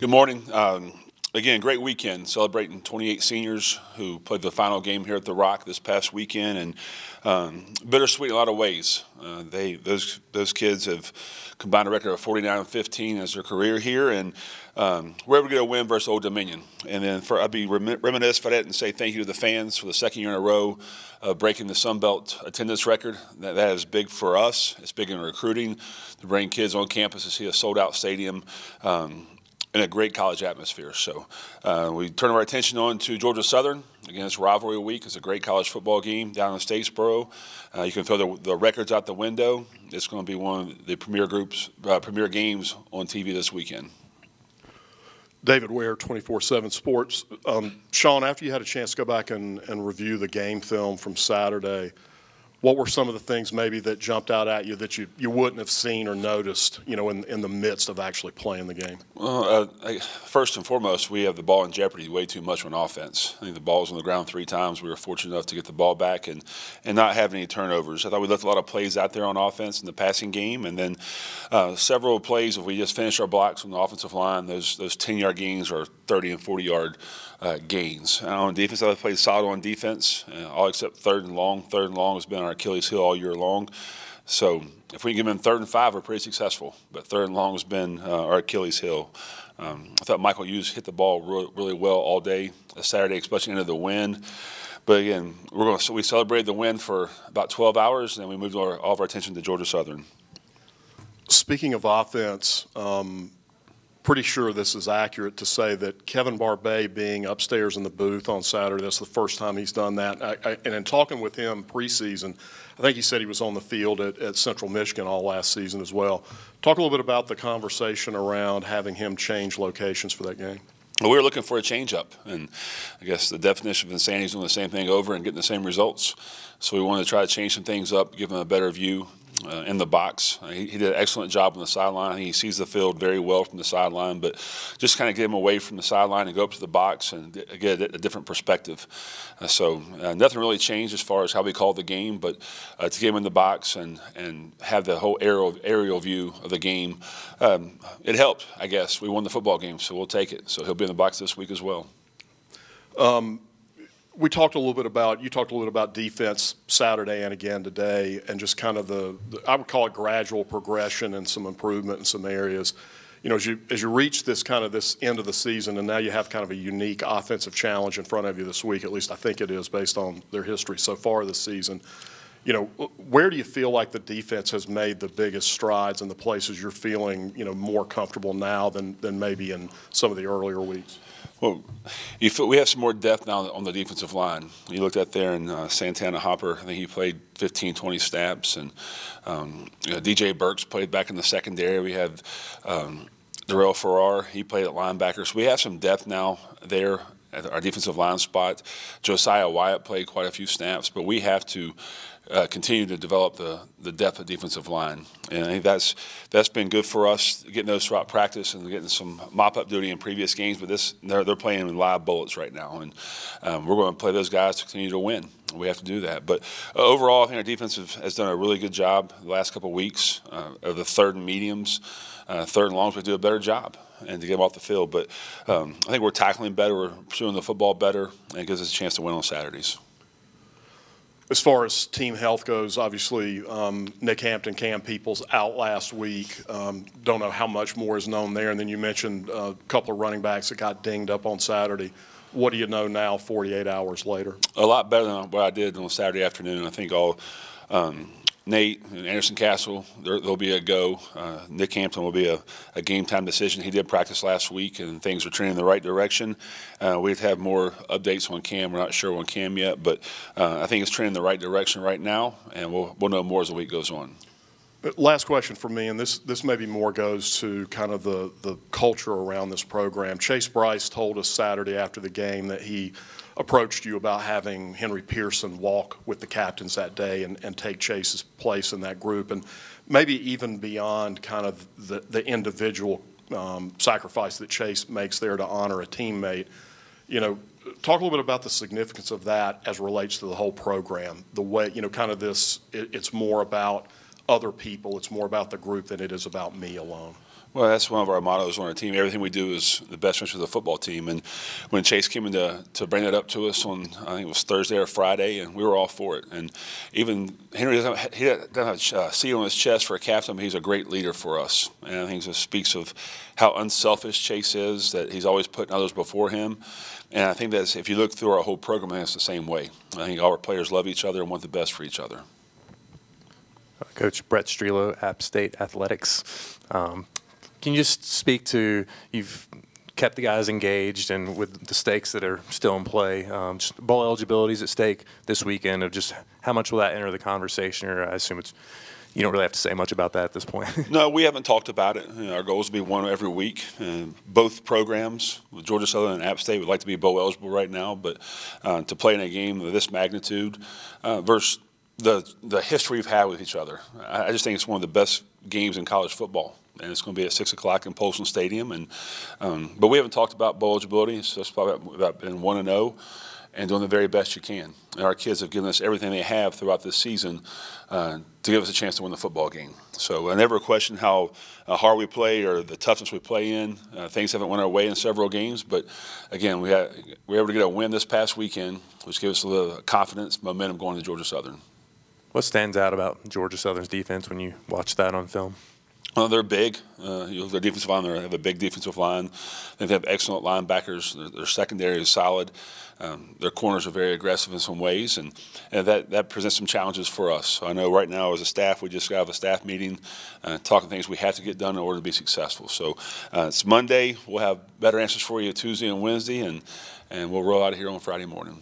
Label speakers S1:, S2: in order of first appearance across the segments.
S1: Good morning. Again, great weekend celebrating 28 seniors who played the final game here at the Rock this past weekend, and bittersweet in a lot of ways. Those kids have combined a record of 49-15 as their career here, and we're able to get a win versus Old Dominion. And then I'd be remiss if I didn't say thank you to the fans for the second year in a row breaking the Sun Belt attendance record. That is big for us. It's big in recruiting to bring kids on campus to see a sold-out stadium. In a great college atmosphere. So we turn our attention on to Georgia Southern. Again, it's rivalry week. It's a great college football game down in Statesboro. You can throw the records out the window. It's going to be one of the premier games on TV this weekend.
S2: David Ware, 24/7 Sports. Sean, after you had a chance to go back and review the game film from Saturday, what were some of the things maybe that jumped out at you that you wouldn't have seen or noticed, in the midst of actually playing the game?
S1: Well, first and foremost, we have the ball in jeopardy way too much on offense. I think the ball was on the ground 3 times. We were fortunate enough to get the ball back and not have any turnovers. I thought we left a lot of plays out there on offense in the passing game, and then several plays, if we just finish our blocks on the offensive line, those 10-yard gains are 30 and 40-yard gains. On defense, I played solid on defense, all except third and long. Third and long has been our Achilles heel all year long. So if we can get them in 3rd and 5, we're pretty successful. But 3rd and long has been our Achilles heel. I thought Michael Hughes hit the ball really well all day Saturday, especially into the wind. But again, we celebrated the win for about 12 hours, and then we moved all of our attention to Georgia Southern.
S2: Speaking of offense, pretty sure this is accurate to say that Kevin Barbay being upstairs in the booth on Saturday, that's the first time he's done that. And in talking with him preseason, I think he said he was on the field at Central Michigan all last season as well. Talk a little bit about the conversation around having him change locations for that game.
S1: Well, we were looking for a change-up, and I guess the definition of insanity is doing the same thing over and getting the same results. So we wanted to try to change some things up, give him a better view in the box. He did an excellent job on the sideline. He sees the field very well from the sideline, but just kind of get him away from the sideline and go up to the box and get a different perspective. So nothing really changed as far as how we called the game, but to get him in the box and have the whole aerial view of the game, it helped, I guess. We won the football game, so we'll take it. So he'll be in the box this week as well.
S2: You talked a little bit about defense Saturday and again today, and just kind of I would call it gradual progression and some improvement in some areas. As you reach this end of the season, and now you have kind of a unique offensive challenge in front of you this week, at least I think it is based on their history so far this season. Where do you feel like the defense has made the biggest strides in the places you're feeling, more comfortable now than maybe in some of the earlier weeks?
S1: Well, we have some more depth now on the defensive line. You looked at there in Santana Hopper, I think he played 15, 20 snaps, and DJ Burks played back in the secondary. We have Darrell Farrar, he played at linebacker. So we have some depth now there at our defensive line spot. Josiah Wyatt played quite a few snaps, but we have to continue to develop the depth of defensive line. And I think that's been good for us, getting those throughout practice and getting some mop-up duty in previous games. But they're playing with live bullets right now, and we're going to play those guys to continue to win. We have to do that. But overall, I think our defense has done a really good job the last couple of weeks of the 3rd and mediums. 3rd and longs, we do a better job and to get them off the field. But I think we're tackling better, we're pursuing the football better, and it gives us a chance to win on Saturdays.
S2: As far as team health goes, obviously Nick Hampton, Cam Peoples out last week. Don't know how much more is known there. And then you mentioned a couple of running backs that got dinged up on Saturday. What do you know now 48 hours later? A
S1: lot better than what I did on Saturday afternoon. I think all Nate and Anderson Castle, there'll be a go. Nick Hampton will be a game-time decision. He did practice last week, and things are trending in the right direction. We'd have more updates on Cam. We're not sure on Cam yet, but I think it's trending in the right direction right now, and we'll know more as the week goes on.
S2: Last question for me, and this maybe more goes to kind of the culture around this program. Chase Bryce told us Saturday after the game that he approached you about having Henry Pearson walk with the captains that day and take Chase's place in that group, and maybe even beyond kind of the individual sacrifice that Chase makes there to honor a teammate. Talk a little bit about the significance of that as relates to the whole program. The way, kind of this, it's more about other people, it's more about the group than it is about me alone.
S1: Well, that's one of our mottos on our team. Everything we do is the best interest of the football team. And when Chase came in to bring that up to us on, I think it was Thursday or Friday, and we were all for it. And even Henry doesn't have a seal on his chest for a captain, but he's a great leader for us. And I think it speaks of how unselfish Chase is, that he's always putting others before him. And I think that if you look through our whole program, I think it's the same way. I think all our players love each other and want the best for each other.
S3: Coach Brett Strelo, App State Athletics. Can you just speak to, you've kept the guys engaged and with the stakes that are still in play, just bowl eligibility is at stake this weekend, of just how much will that enter the conversation, or I assume you don't really have to say much about that at this point.
S1: No, we haven't talked about it. Our goal is to be one every week. Both programs, Georgia Southern and App State, would like to be bowl eligible right now, but to play in a game of this magnitude versus the history we've had with each other, I just think it's one of the best games in college football. And it's going to be at 6 o'clock in Polson Stadium. And but we haven't talked about bowl eligibility. It's just about being 1-0 and doing the very best you can. And our kids have given us everything they have throughout this season to give us a chance to win the football game. So I never question how hard we play or the toughness we play in. Things haven't went our way in several games, but again, we were able to get a win this past weekend, which gives us a little confidence, momentum going to Georgia Southern.
S3: What stands out about Georgia Southern's defense when you watch that on film?
S1: Well, they're big. Their defensive line, they have a big defensive line. They have excellent linebackers. Their secondary is solid. Their corners are very aggressive in some ways, and that presents some challenges for us. So I know right now as a staff, we just got out of a staff meeting talking things we have to get done in order to be successful. So it's Monday. We'll have better answers for you Tuesday and Wednesday, and we'll roll out of here on Friday morning.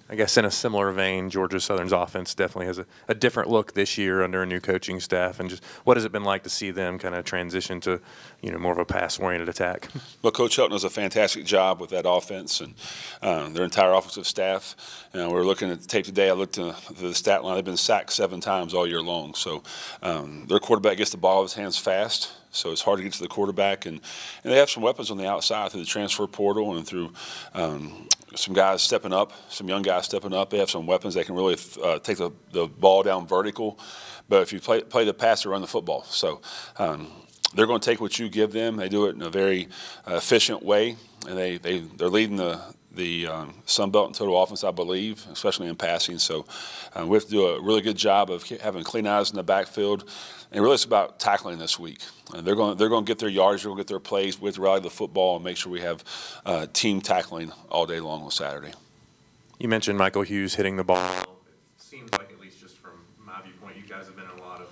S3: I guess in a similar vein, Georgia Southern's offense definitely has a different look this year under a new coaching staff. And just what has it been like to see them kind of transition to, more of a pass-oriented attack?
S1: Well, Coach Helton does a fantastic job with that offense and their entire offensive staff. We're looking at the tape today. I looked at the stat line. They've been sacked 7 times all year long. So their quarterback gets the ball in his hands fast. So it's hard to get to the quarterback. And they have some weapons on the outside through the transfer portal and through some guys stepping up, some young guys stepping up. They have some weapons that can really take the ball down vertical. But if you play the pass or run the football. So they're going to take what you give them. They do it in a very efficient way. And they're leading the Sun Belt in total offense, I believe, especially in passing. So we have to do a really good job of having clean eyes in the backfield. And really, it's about tackling this week. They're going to get their yards, they're going to get their plays. We have to rally the football and make sure we have team tackling all day long on Saturday.
S3: You mentioned Michael Hughes hitting the ball. It seems like, at least just from my viewpoint, you guys have been in a lot of,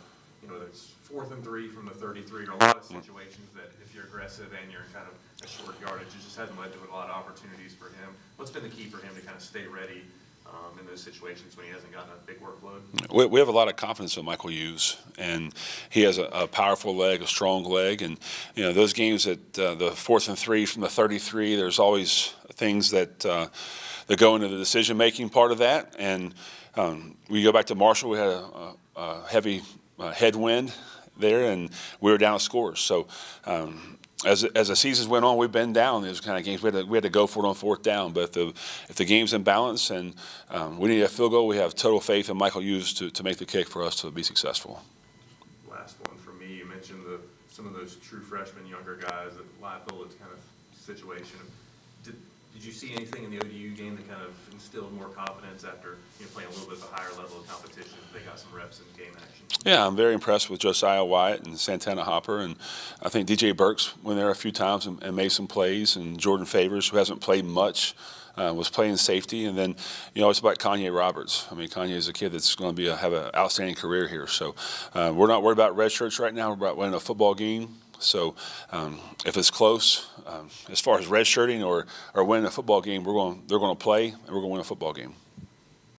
S3: whether it's 4th and 3 from the 33, or a lot of situations that if you're aggressive and you're in kind of a short yardage, it just hasn't led to a lot of opportunities for him. What's been the key for him to kind of stay ready in those situations when he hasn't gotten a big workload?
S1: We have a lot of confidence in Michael Hughes, and he has a powerful leg, a strong leg, and those games at the 4th and 3 from the 33, there's always things that go into the decision-making part of that. And we go back to Marshall, we had a heavy headwind there, and we were down scores. So as the seasons went on, we've been down these kind of games. We had to go for it on 4th down. But if the game's in balance and we need a field goal, we have total faith in Michael Hughes to make the kick for us to be successful.
S3: Last one for me. You mentioned some of those true freshmen, younger guys, that live bullet kind of situation. Did you see anything in the ODU game that kind of instilled more confidence after playing a little bit of a higher level of competition? They got some reps in game action. Yeah, I'm very impressed with Josiah Wyatt and Santana Hopper, and I think DJ Burks went there a few times and made some plays, and Jordan Favors, who hasn't played much, was playing safety. And then it's about Kanye Roberts. I mean, Kanye is a kid that's going to have an outstanding career here. So we're not worried about red shirts right now. We're about winning a football game. So if it's close, as far as redshirting or winning a football game, they're going to play, and we're going to win a football game.